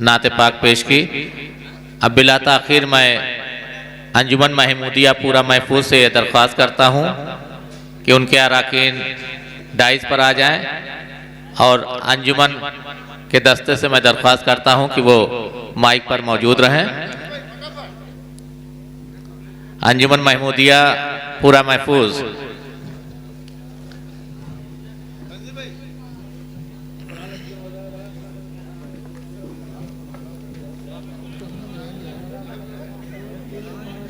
नात पाक पेश की। अब बिला ताखीर मैं अंजुमन महमूदिया पूरा महफूज से दरख्वास्त करता हूँ कि उनके अरकान डाइस पर आ जाएं और अंजुमन के दस्ते से मैं दरख्वास्त करता हूँ कि वो माइक पर मौजूद रहें। अंजुमन महमूदिया पूरा महफूज।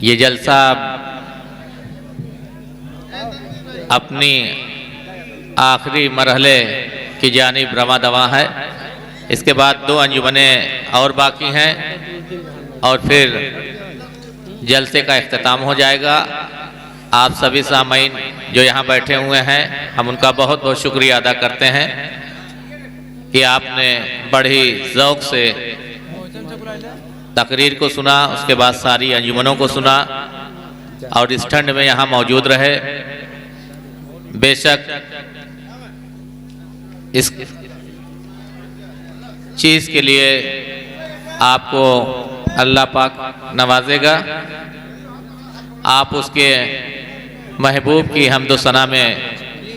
ये जलसा अपनी आखिरी मरहले की जानिब रवा दवा है। इसके बाद 2 अंजुमनें और बाकी हैं और फिर जलसे का इख्तिताम हो जाएगा। आप सभी सामीन जो यहाँ बैठे हुए हैं, हम उनका बहुत बहुत शुक्रिया अदा करते हैं कि आपने बड़ी ज़ौक़ से तकरीर को सुना, उसके बाद सारी अंजुमनों को सुना और इस ठंड में यहाँ मौजूद रहे। बेशक इस चीज़ के लिए आपको अल्लाह पाक नवाजेगा। आप उसके महबूब की हम्दो सना में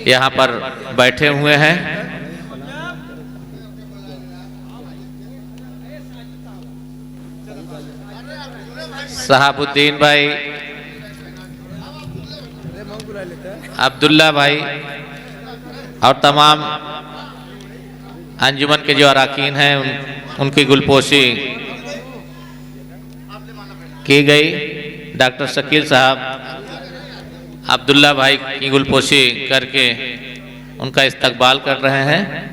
यहाँ पर बैठे हुए हैं। सहाबुद्दीन भाई, अब्दुल्ला भाई और तमाम अंजुमन के जो अरकान हैं उनकी गुलपोशी की गई। डॉक्टर शकील साहब अब्दुल्ला भाई की गुलपोशी करके उनका इस्तकबाल कर रहे हैं।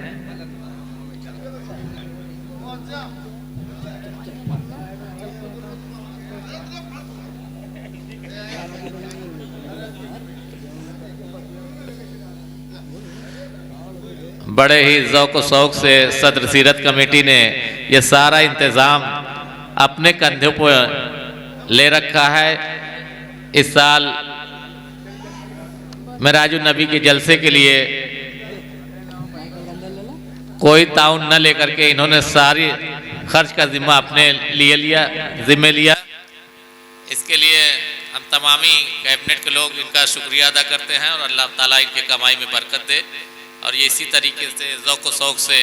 बड़े ही ज़ौक़ व शौक़ से सदर सीरत कमेटी ने ये सारा इंतज़ाम अपने कंधों पर ले रखा है। इस साल मेराजुन नबी के जलसे के लिए कोई ताउन न लेकर के इन्होंने सारी खर्च का जिम्मा अपने ज़िम्मे लिया। इसके लिए हम तमामी कैबिनेट के लोग इनका शुक्रिया अदा करते हैं और अल्लाह ताला इनके कमाई में बरकत दे और ये इसी तरीके से ज़ौक़ व शौक़ से।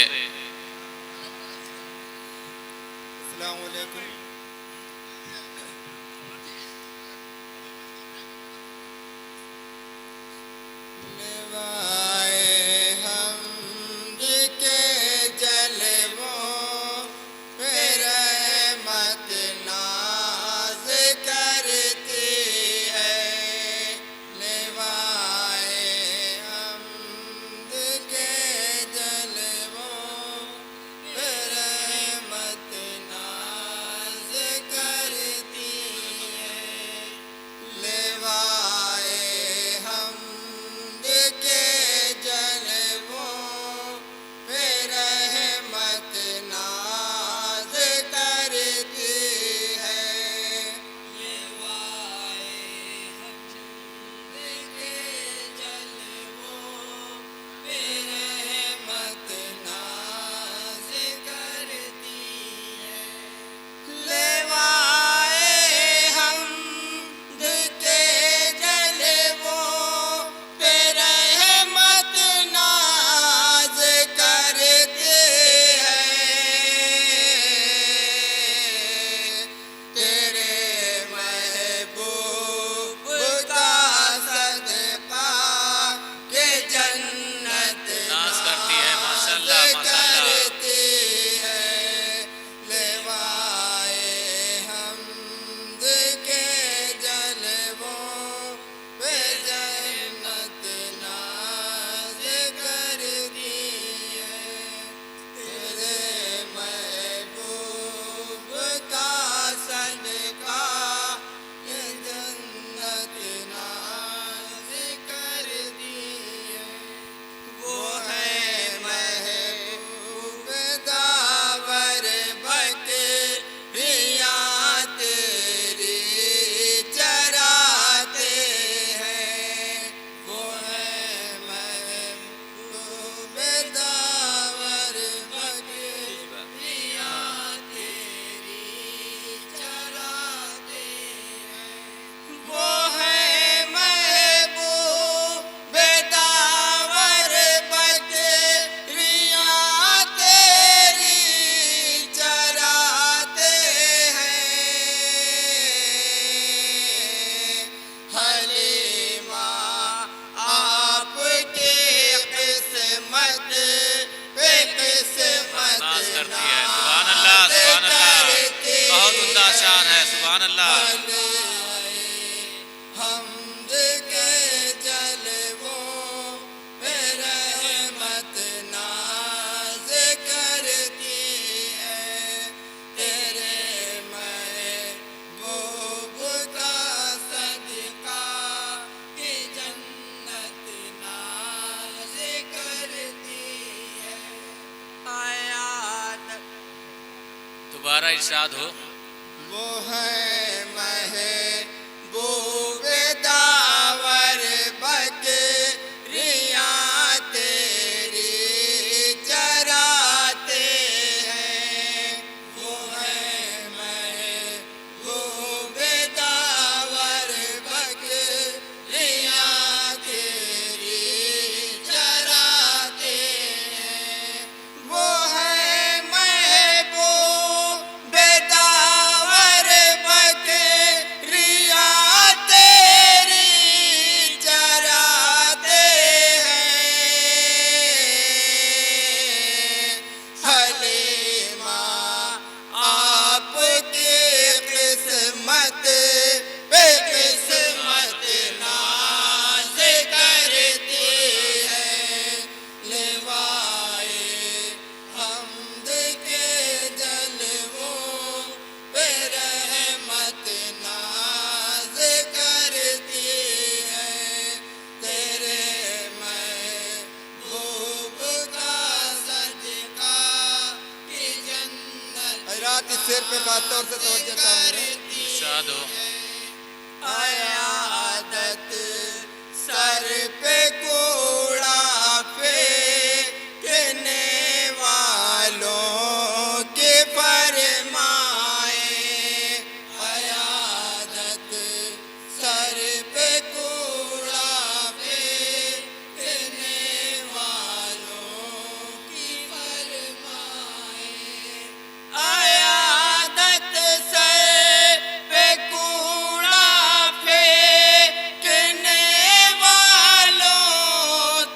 दोबारा इरशाद हो। वो है महबूब दावर बकरियां तेरी चराते हैं। वो है महबूब दावर बकरियां तेरी चराते हैं। वो है महबूब दावर बकरियां तेरी चराते हैं। हलीमा आपकी किस्मत पे किस्मत नाज करती है। लिवाए हमद के जलवों पे रहमत नाज करती है। तेरे महबूब का सदका की जन्नत रात इस शेर पे खास तौर से तवज्जो चाहूंगा। इरशाद हो। आयादत सर पे कूड़ा फेंकने वालों के फरमाए। आयादत सर पे कूड़ा फेंकने वालों की फरमाए। आयादत सर पे कूड़ा फेंकने वालों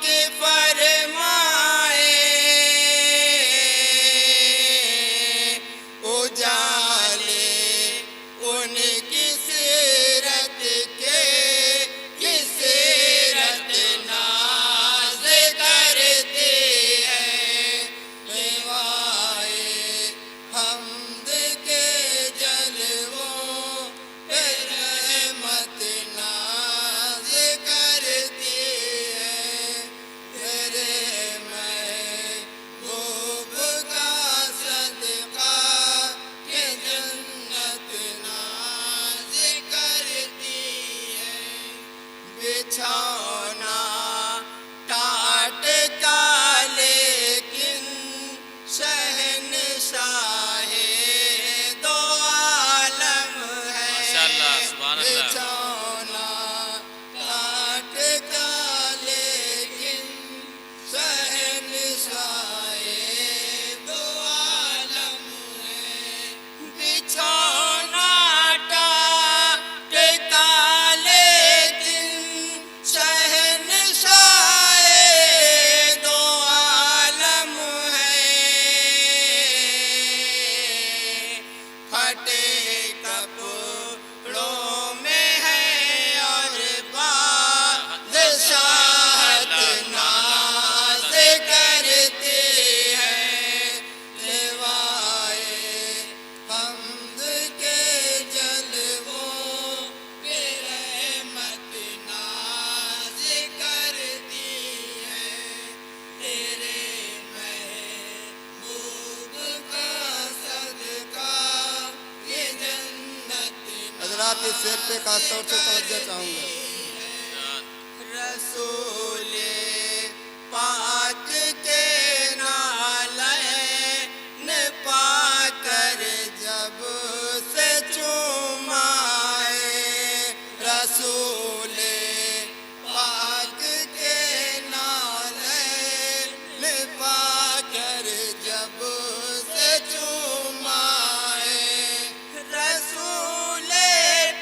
की फरमाए। उजाले उनकी सीरत के की सीरत नाज करती है। लिवाए हमद के जलवों पे रहमत नाज करती है। तेरे महबूब का सदका के जन्नत नाज करती है। बिछौना टाट का लेकिन शहनशाहे दो आलम है। माशाअल्लाह, सुभान अल्लाह। बिछौना टाट का लेकिन शहनशाहे दो आलम है। बिछौना टाट का लेकिन शहनशाहे दो आलम है। फटे कपड़ों में है और बादशाहत नाज करती है। लिवाए हमद के जलवों पे रहमत नाज करती है। तेरे महबूब का सदका ये जन्नत हज़रात इस शेर पे खास तौर से तवज्जो चाहूंगा। रसूले पाक के नालैन पाकर जब से चुमाए। रसूले पाक के नालैन पाकर जब से चुमाए। रसूले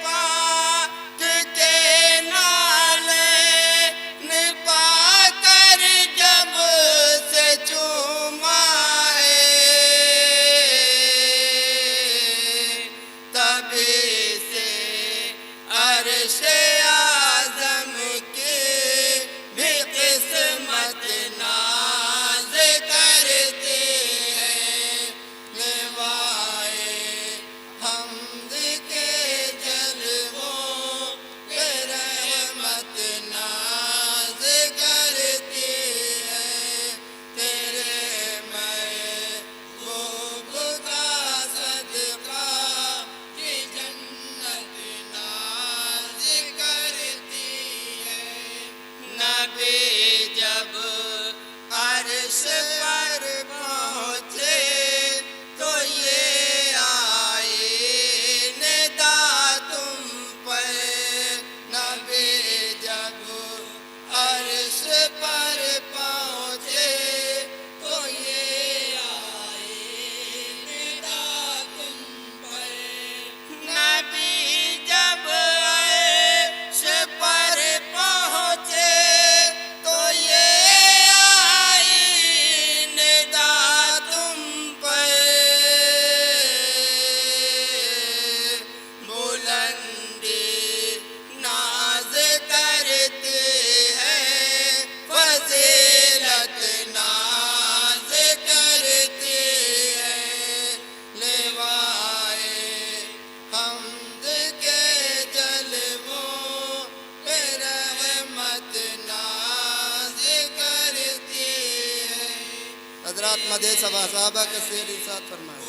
पाक के नालैन पाकर जब से चुमाए। तभी से अर्श आज़म की भी किस्मत नाज करती है। लिवाए हमद के जलवों पे रहमत नाज करती है। तेरे महबूब का सदका हजरात मदे सभा साहबा के शेर इरशाद फरमाए।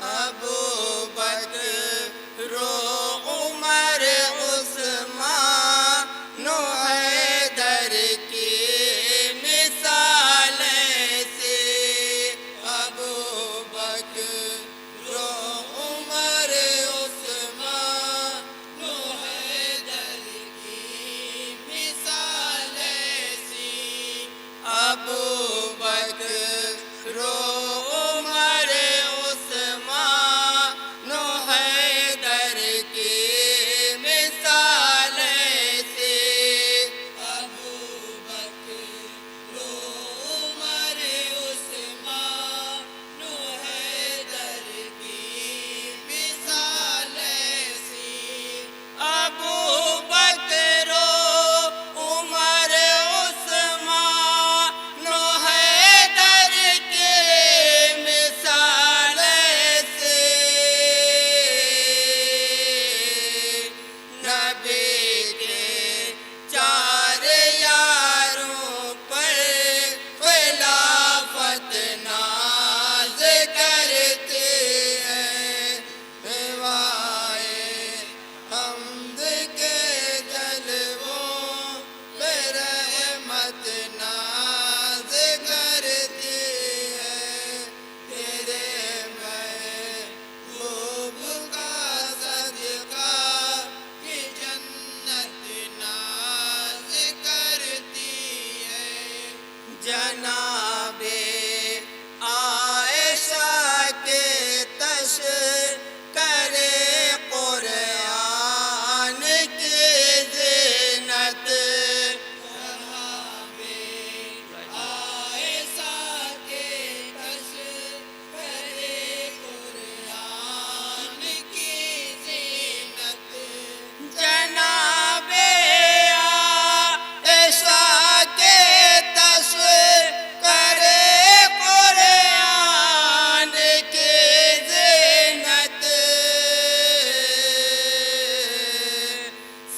अबू बकर उमर उस्मान हैदर की मिसाल से। अबू बकर उमर उस्मान हैदर की मिसाल से। अबू बकर उमर उस्मान हैदर की मिसाल से। अबू बकर उमर उस्मान हैदर की मिसाल से। अबू बकर उमर उस्मान हैदर के मिसाल से। नबी के चार यारों पर खिलाफत नाज करते हैं। रिवाए हमद के जलवों पे रहमत नाज करती है। तेरे महबूब का सदका की जन्नत नाज करती है। जनाबे आयशा के तश करे कुरान की ज़ीनत। जनाबे आयशा के तश करे कुरान की ज़ीनत। जनाबे आयशा के तश करे कुरान की ज़ीनत।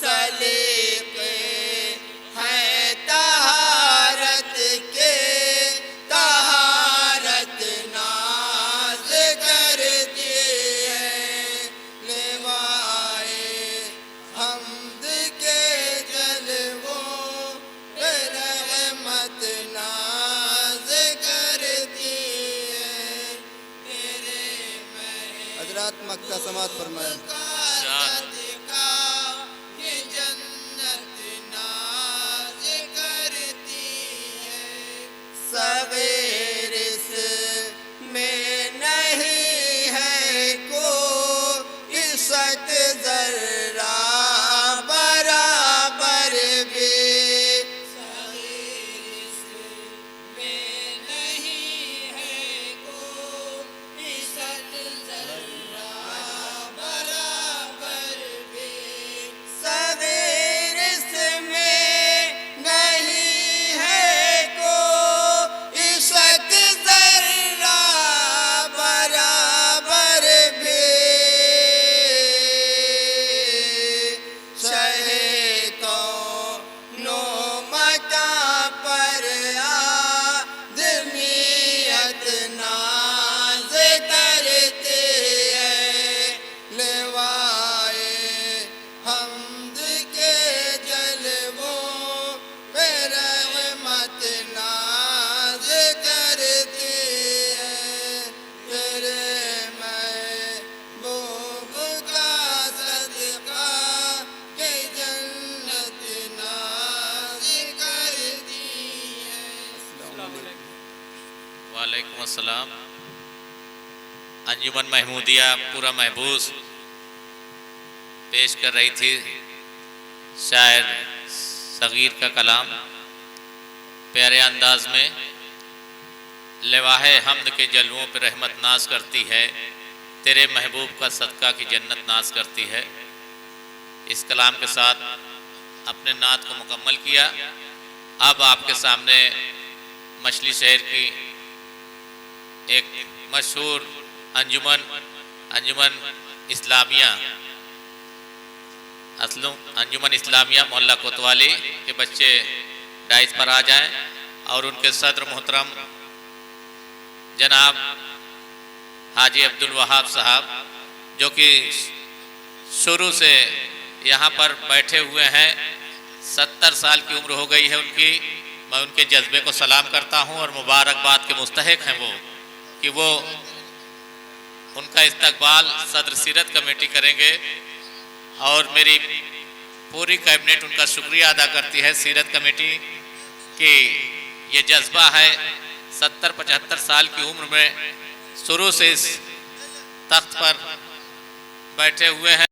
सलीक़े हैं तहारत के, तहारत नाज करती है। लिवाए हमद के जलवों पे रहमत नाज करती है। तेरे हजरात मक्का समात फरमाए। ये जन्नत नाज करती है। सगीर में नहीं है कोई शक जर्रा बराबर भी। सगीर में नहीं है कोई शक जर्रा बराबर भी। सगीर में नहीं है कोई शक जर्रा बराबर भी। शहे कौनो मकां पर आदमियत नाज करते हैं। लिवाए हमद के जलवों पे रहमत नाज करती है। तेरे महबूब का सदका के जन्नत नाज करती है। वालेकुम अस्सलाम। अंजुमन महमूदिया पूरा महबूस पेश कर रही थी शायर सगीर का कलाम प्यारे अंदाज में। लवाहे हमद के जलवों पर रहमत नाज करती है, तेरे महबूब का सदका की जन्नत नाज करती है। इस कलाम के साथ अपने नात को मुकम्मल किया। अब आपके सामने मछली शहर की एक मशहूर अंजुमन इस्लामिया अंजुमन इस्लामिया मोहल्ला कोतवाली के बच्चे डाइस पर आ जाएं और उनके सदर मोहतरम जनाब हाजी अब्दुल वहाब साहब जो कि शुरू से यहाँ पर बैठे हुए हैं, 70 साल की उम्र हो गई है उनकी। मैं उनके जज्बे को सलाम करता हूँ और मुबारकबाद के मुस्तहिक हैं वो कि वो उनका इस्तकबाल सदर सीरत कमेटी करेंगे और मेरी पूरी कैबिनेट उनका शुक्रिया अदा करती है सीरत कमेटी कि ये जज्बा है। 70-75 साल की उम्र में शुरू से इस तख्त पर बैठे हुए हैं।